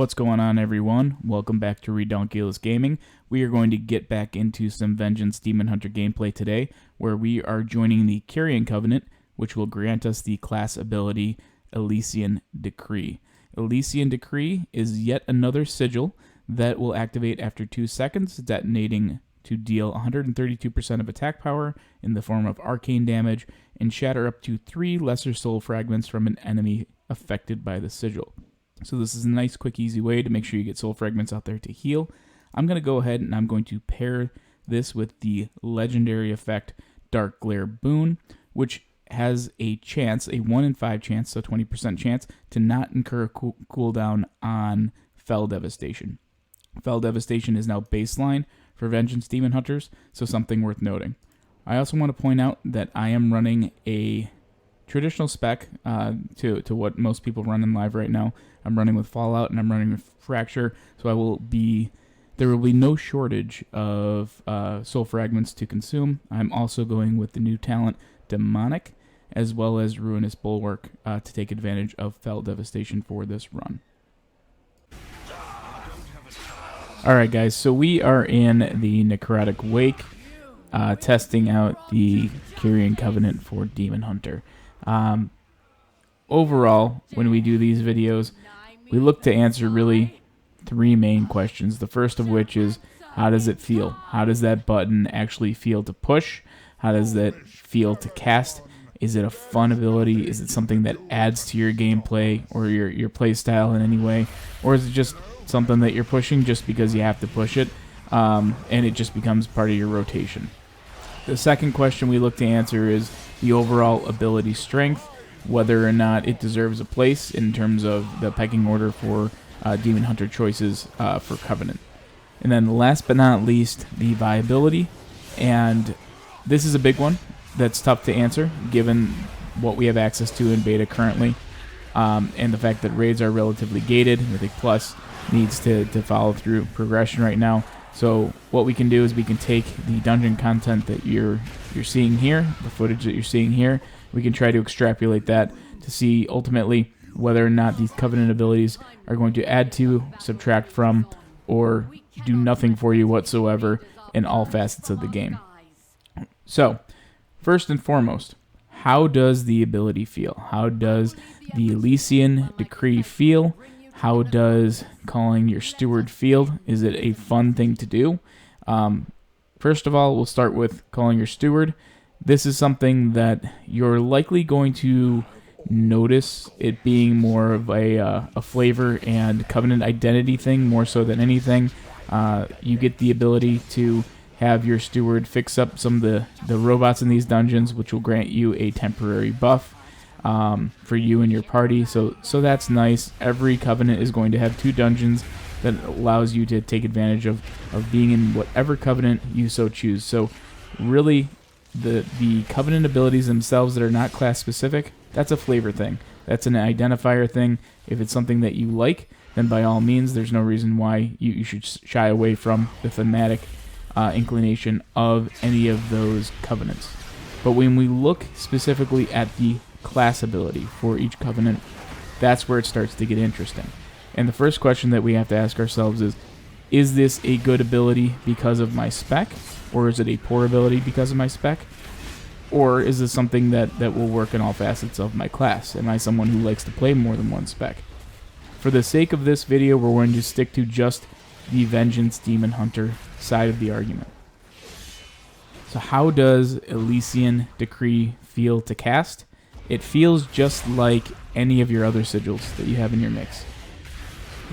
What's going on, everyone? Welcome back to Redonkulous Gaming. We are going to get back into some Vengeance Demon Hunter gameplay today, where we are joining the Kyrian Covenant, which will grant us the class ability Elysian Decree. Elysian Decree is yet another sigil that will activate after 2 seconds, detonating to deal 132% of attack power in the form of arcane damage and shatter up to 3 lesser soul fragments from an enemy affected by the sigil. So this is a nice, quick, easy way to make sure you get soul fragments out there to heal. I'm going to go ahead and I'm going to pair this with the legendary effect Darkglare Boon, which has a chance, a 1 in 5 chance, so 20% chance, to not incur a cooldown on Fell Devastation. Fell Devastation is now baseline for Vengeance Demon Hunters, so something worth noting. I also want to point out that I am running a traditional spec to what most people run in live right now. I'm running with Fallout and I'm running with Fracture, so there will be no shortage of soul fragments to consume. I'm also going with the new talent Demonic, as well as Ruinous Bulwark to take advantage of Fell Devastation for this run. Alright guys, so we are in the Necrotic Wake, testing out the Kyrian Covenant for Demon Hunter. Overall, when we do these videos, we look to answer really 3 main questions. The first of which is, how does it feel? How does that button actually feel to push? How does that feel to cast? Is it a fun ability? Is it something that adds to your gameplay or your play style in any way? Or is it just something that you're pushing just because you have to push it, and it just becomes part of your rotation? The second question we look to answer is the overall ability strength, whether or not it deserves a place in terms of the pecking order for Demon Hunter choices for Covenant. And then last but not least, the viability. And this is a big one that's tough to answer given what we have access to in beta currently, and the fact that raids are relatively gated. I think Plus needs to follow through progression right now. So what we can do is we can take the dungeon content that you're seeing here, the footage that you're seeing here, we can try to extrapolate that to see ultimately whether or not these Covenant abilities are going to add to, subtract from, or do nothing for you whatsoever in all facets of the game. So, first and foremost, how does the ability feel? How does the Elysian Decree feel? How does calling your Steward feel? Is it a fun thing to do? First of all, we'll start with calling your Steward. This is something that you're likely going to notice it being more of a flavor and Covenant identity thing, more so than anything. You get the ability to have your Steward fix up some of the robots in these dungeons, which will grant you a temporary buff for you and your party. So that's nice. Every Covenant is going to have 2 dungeons that allows you to take advantage of being in whatever Covenant you so choose. So really, the Covenant abilities themselves that are not class specific, that's a flavor thing. That's an identifier thing. If it's something that you like, then by all means, there's no reason why you should shy away from the thematic inclination of any of those Covenants. But when we look specifically at the class ability for each Covenant, that's where it starts to get interesting. And the first question that we have to ask ourselves is this a good ability because of my spec? Or is it a poor ability because of my spec? Or is this something that will work in all facets of my class? Am I someone who likes to play more than one spec? For the sake of this video, we're going to stick to just the Vengeance Demon Hunter side of the argument. So how does Elysian Decree feel to cast? It feels just like any of your other sigils that you have in your mix.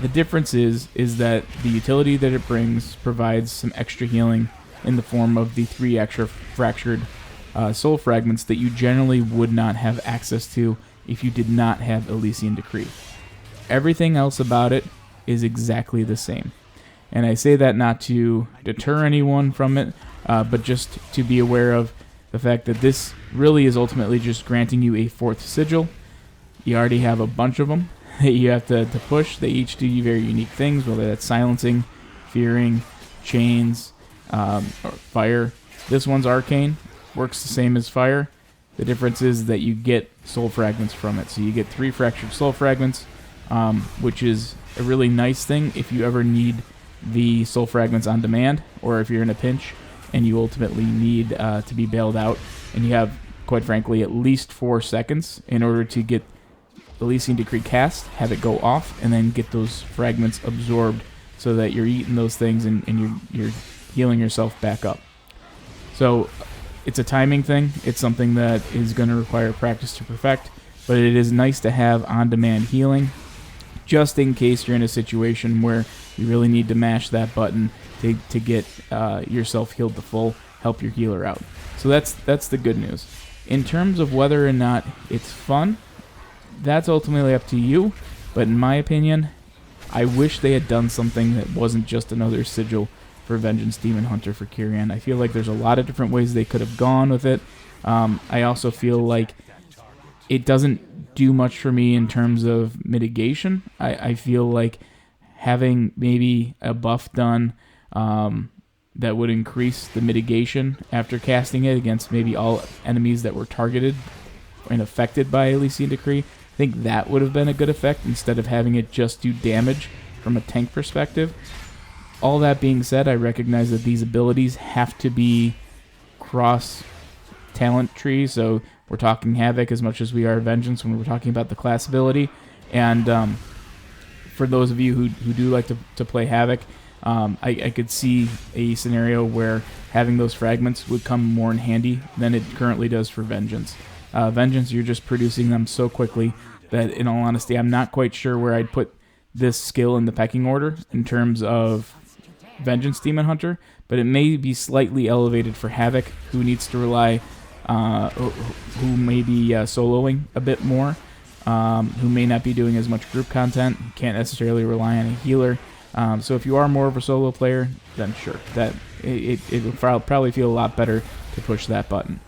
The difference is that the utility that it brings provides some extra healing in the form of the 3 extra fractured soul fragments that you generally would not have access to if you did not have Elysian Decree. Everything else about it is exactly the same. And I say that not to deter anyone from it, but just to be aware of the fact that this really is ultimately just granting you a 4th sigil. You already have a bunch of them that you have to push. They each do very unique things, whether that's silencing, fearing, chains, or fire. This one's Arcane, works the same as fire. The difference is that you get soul fragments from it. So you get 3 fractured soul fragments, which is a really nice thing if you ever need the soul fragments on demand, or if you're in a pinch and you ultimately need to be bailed out, and you have, quite frankly, at least 4 seconds in order to get Elysian Decree cast, have it go off, and then get those fragments absorbed so that you're eating those things and you're healing yourself back up. So it's a timing thing. It's something that is going to require practice to perfect, but it is nice to have on-demand healing just in case you're in a situation where you really need to mash that button to get yourself healed to full, help your healer out. So that's the good news. In terms of whether or not it's fun, that's ultimately up to you, but in my opinion, I wish they had done something that wasn't just another sigil for Vengeance Demon Hunter for Kyrian. I feel like there's a lot of different ways they could have gone with it. I also feel like it doesn't do much for me in terms of mitigation. I feel like having maybe a buff done that would increase the mitigation after casting it against maybe all enemies that were targeted and affected by Elysian Decree, I think that would have been a good effect instead of having it just do damage from a tank perspective. All that being said, I recognize that these abilities have to be cross talent tree, so we're talking Havoc as much as we are Vengeance when we're talking about the class ability. And for those of you who do like to play Havoc, I could see a scenario where having those fragments would come more in handy than it currently does for Vengeance. Vengeance, you're just producing them so quickly that, in all honesty, I'm not quite sure where I'd put this skill in the pecking order in terms of Vengeance Demon Hunter, but it may be slightly elevated for Havoc, who needs to rely, who may be soloing a bit more, who may not be doing as much group content, can't necessarily rely on a healer. So if you are more of a solo player, then sure, that it will probably feel a lot better to push that button.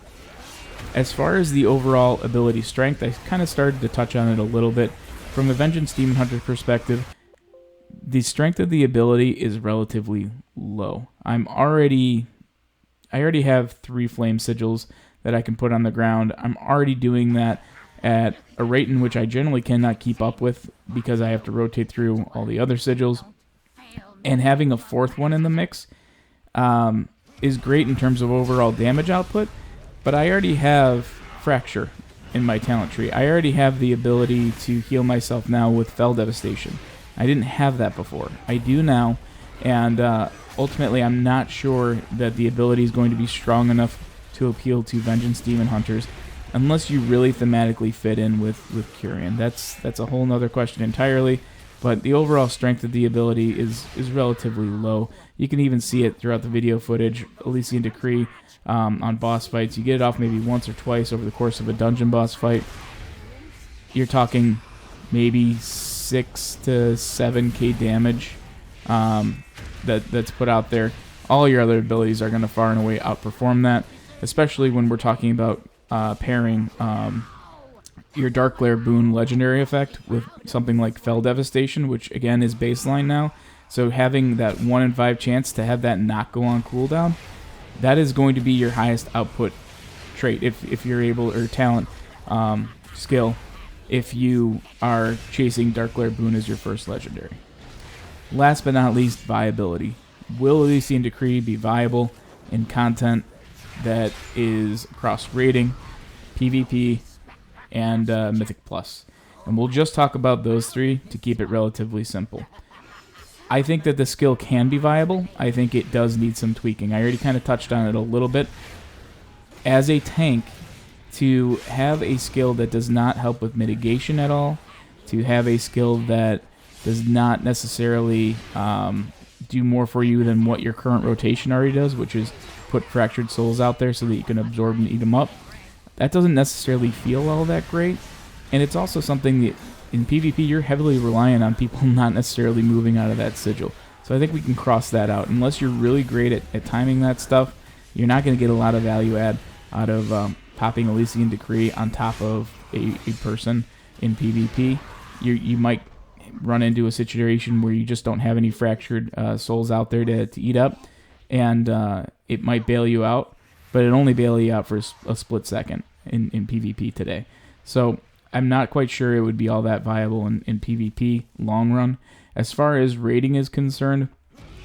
As far as the overall ability strength, I kind of started to touch on it a little bit. From a Vengeance Demon Hunter perspective, the strength of the ability is relatively low. I already have 3 flame sigils that I can put on the ground. I'm already doing that at a rate in which I generally cannot keep up with because I have to rotate through all the other sigils. And having a 4th one in the mix is great in terms of overall damage output, but I already have Fracture in my talent tree. I already have the ability to heal myself now with Fell Devastation. I didn't have that before. I do now, and ultimately I'm not sure that the ability is going to be strong enough to appeal to Vengeance Demon Hunters unless you really thematically fit in with Kyrian. That's a whole nother question entirely, but the overall strength of the ability is relatively low. You can even see it throughout the video footage. Elysian Decree on boss fights, you get it off maybe once or twice over the course of a dungeon boss fight. You're talking maybe 6 to 7k damage that's put out there. All your other abilities are going to far and away outperform that, especially when we're talking about pairing your Darkglare Boon legendary effect with something like Fell Devastation, which again is baseline now. So having that 1 in 5 chance to have that not go on cooldown, that is going to be your highest output trait if you're able, or talent skill, if you are chasing Darkglare Boon as your first legendary. Last but not least, viability. Will Elysian Decree be viable in content that is across rating, PvP, and Mythic Plus? And we'll just talk about those 3 to keep it relatively simple. I think that the skill can be viable. I think it does need some tweaking. I already kind of touched on it a little bit. As a tank, to have a skill that does not help with mitigation at all, to have a skill that does not necessarily do more for you than what your current rotation already does, which is put Fractured Souls out there so that you can absorb and eat them up, that doesn't necessarily feel all that great. And it's also something that in PvP you're heavily reliant on people not necessarily moving out of that sigil. So I think we can cross that out. Unless you're really great at timing that stuff, you're not going to get a lot of value add out of popping Elysian Decree on top of a person in PvP. You might run into a situation where you just don't have any Fractured Souls out there to eat up, and it might bail you out, but it only bail you out for a split second in PvP today. So I'm not quite sure it would be all that viable in PvP long run. As far as rating is concerned,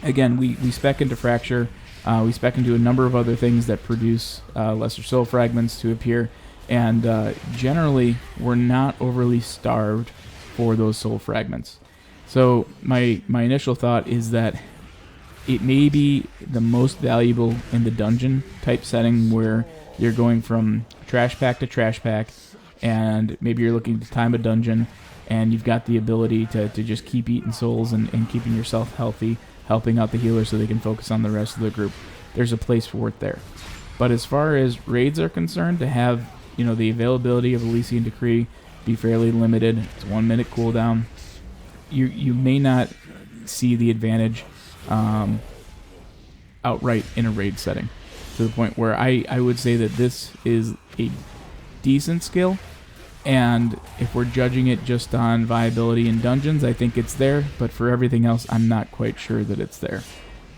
again, we spec into Fracture. We spec into a number of other things that produce lesser soul fragments to appear. And generally, we're not overly starved for those soul fragments. So my initial thought is that it may be the most valuable in the dungeon type setting where you're going from trash pack to trash pack, and maybe you're looking to time a dungeon, and you've got the ability to just keep eating souls and keeping yourself healthy, helping out the healer so they can focus on the rest of the group. There's a place for it there. But as far as raids are concerned, to have the availability of Elysian Decree be fairly limited, it's 1 minute cooldown, you may not see the advantage outright in a raid setting, to the point where I would say that this is a decent skill, and if we're judging it just on viability in dungeons, I think it's there, but for everything else, I'm not quite sure that it's there.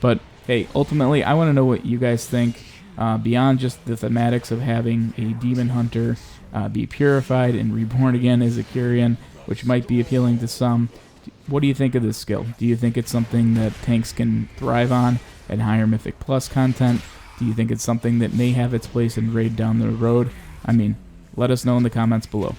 But hey, ultimately, I want to know what you guys think, beyond just the thematics of having a demon hunter be purified and reborn again as a Kyrian, which might be appealing to some. What do you think of this skill? Do you think it's something that tanks can thrive on at higher Mythic Plus content? Do you think it's something that may have its place in raid down the road? I mean, let us know in the comments below.